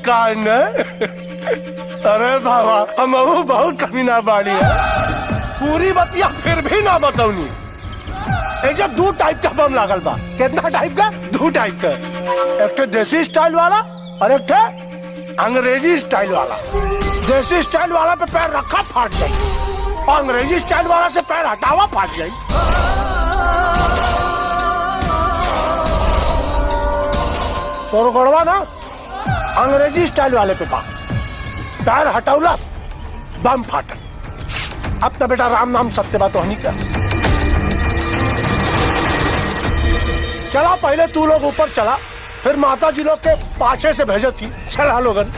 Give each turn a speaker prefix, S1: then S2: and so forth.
S1: कान। अरे बाबा हम बहुत कमीना बाड़ी है, पूरी बतिया फिर भी ना बताऊनी। जो 2 टाइप का बम लागल बा। कितना टाइप का? 2 टाइप का। एक तो देसी स्टाइल वाला और एक तो अंग्रेजी स्टाइल वाला। देसी स्टाइल वाला पे पैर रखा फाट जाए और अंग्रेजी स्टाइल वाला से पैर हटावा फाट जाए। तो गड़वा ना अंग्रेजी स्टाइल वाले पे पैर हटाउला बम फाटल। अब तो बेटा राम नाम सत्य बात होनी का। चला पहले तू लोग ऊपर चला, फिर माता जी लोग के पाछे से भेजो थी। चला लोगन।